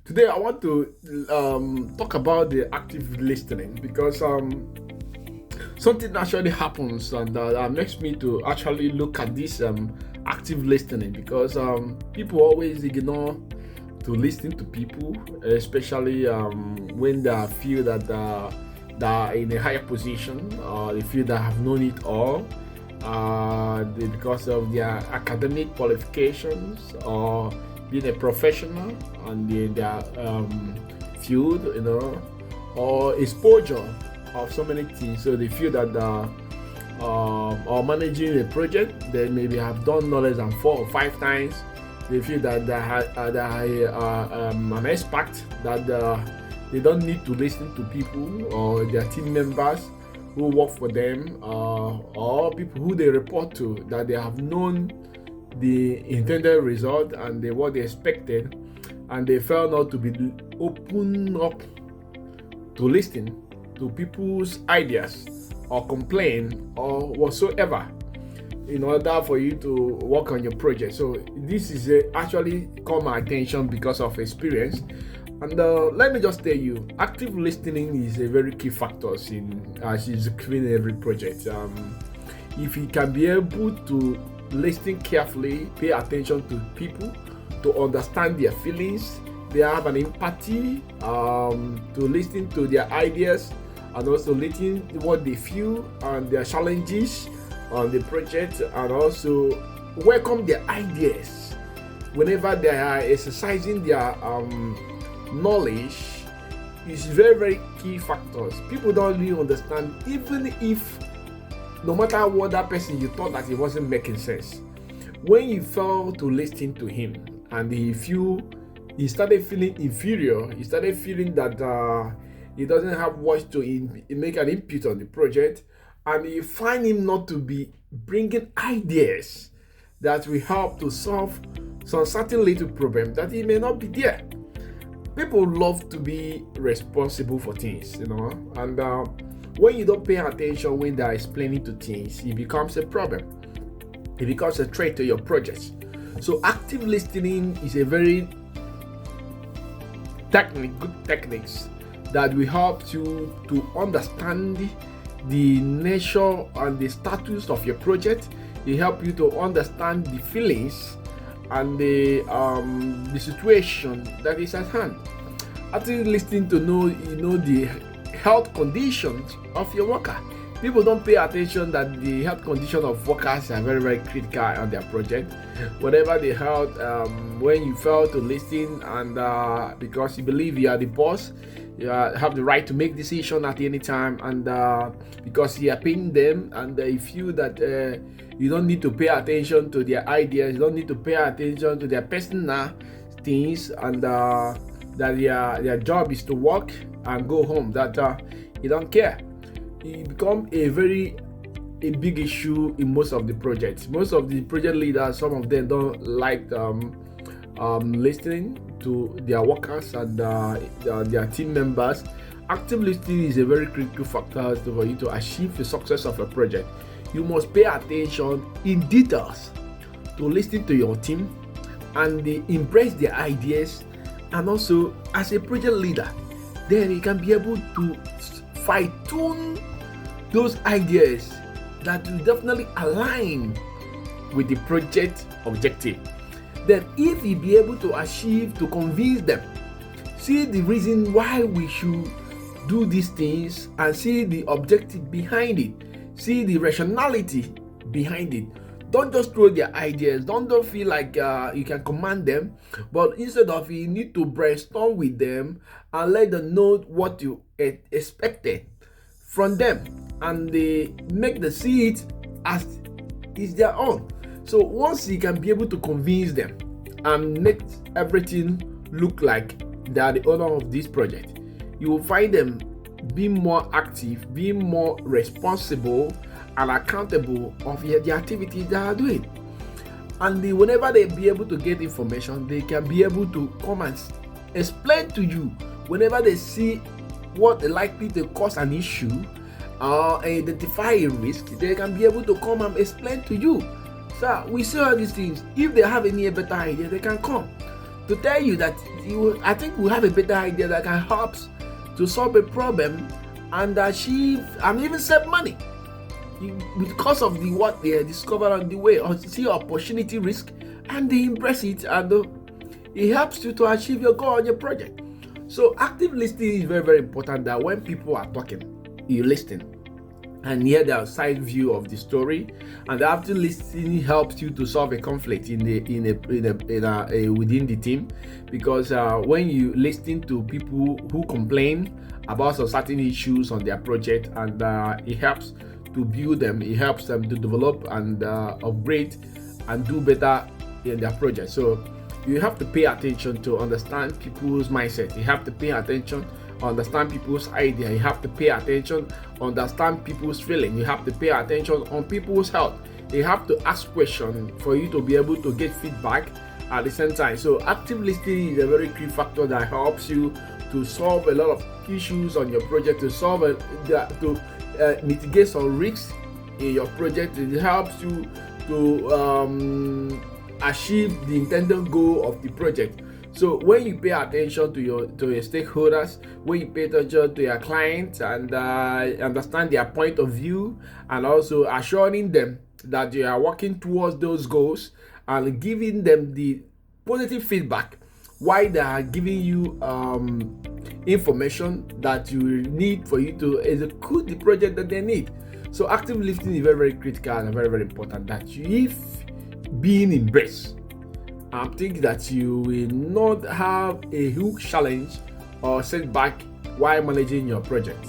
Today, I want to talk about the active listening because something actually happens and that makes me to actually look at this active listening because people always ignore to listen to people, especially when they feel that they are in a higher position or they feel they have known it all because of their academic qualifications or being a professional and in their field, or exposure of so many things. So they feel that or managing a project, they maybe have done no less than 4 or 5 times. They feel that they are an expert, that they don't need to listen to people or their team members who work for them or people who they report to, that they have known the intended result and what they expected, and they felt not to be open up to listen to people's ideas or complain or whatsoever in order for you to work on your project. So this is actually caught my attention because of experience. And let me just tell you, active listening is a very key factor in executing every project. If you can be able to listen carefully, pay attention to people, to understand their feelings, they have an empathy, to listen to their ideas, and also listen to what they feel and their challenges on the project, and also welcome their ideas whenever they are exercising their knowledge. Is very, very key factors. People don't really understand, even if no matter what that person, you thought that it wasn't making sense, when you fail to listen to him and he started feeling inferior, he started feeling that he doesn't have voice to make an input on the project, and you find him not to be bringing ideas that will help to solve some certain little problem that he may not be there. People love to be responsible for things, and when you don't pay attention when they are explaining to things, it becomes a problem. It becomes a threat to your project. So active listening is a very good techniques that will help you to understand the nature and the status of your project. They help you to understand the feelings and the situation that is at hand. Active listening to know the health conditions of your worker. People don't pay attention that the health condition of workers are very, very critical on their project. Whatever the health, when you fail to listen and because you believe you are the boss, you have the right to make decision at any time, and because you are paying them, and they feel that you don't need to pay attention to their ideas, you don't need to pay attention to their personal things, and that their job is to work and go home, that you don't care. It becomes a big issue in most of the projects. Most of the project leaders, some of them don't like listening to their workers and their team members. Active listening is a very critical factor for you to achieve the success of a project. You must pay attention in details to listen to your team and embrace their ideas, and also as a project leader, then you can be able to fine-tune those ideas that will definitely align with the project objective. Then if you be able to convince them, see the reason why we should do these things and see the objective behind it, see the rationality behind it. Don't just throw their ideas. Don't feel like you can command them, but instead of, you need to brainstorm with them and let them know what you expected from them, and they make the see it as is their own. So once you can be able to convince them and make everything look like they are the owner of this project, you will find them being more active, being more responsible and accountable of the activities they are doing. And whenever they be able to get information, they can be able to come and explain to you whenever they see what is likely to cause an issue or identify a risk. They can be able to come and explain to you. So we see all these things. If they have any better idea, they can come. to tell you that I think we have a better idea that can help to solve a problem and achieve and even save money because of what they discover on the way, or see opportunity risk and they embrace it, and it helps you to achieve your goal on your project. So active listening is very, very important, that when people are talking, you listen and hear their side view of the story. And active listening helps you to solve a conflict within the team, because when you listen to people who complain about some certain issues on their project, and it helps to build them, it helps them to develop and upgrade and do better in their project. So you have to pay attention to understand people's mindset. You have to pay attention, understand people's idea. You have to pay attention, understand people's feeling. You have to pay attention on people's health. You have to ask questions for you to be able to get feedback at the same time. So active listening is a very key factor that helps you to solve a lot of issues on your project, to mitigate some risks in your project. It helps you to achieve the intended goal of the project. So when you pay attention to your stakeholders, when you pay attention to your clients and understand their point of view, and also assuring them that you are working towards those goals and giving them the positive feedback while they are giving you information that you need for you to execute the project that they need. So active listening is very, very critical and very, very important, that if being embraced, I think that you will not have a huge challenge or setback while managing your project.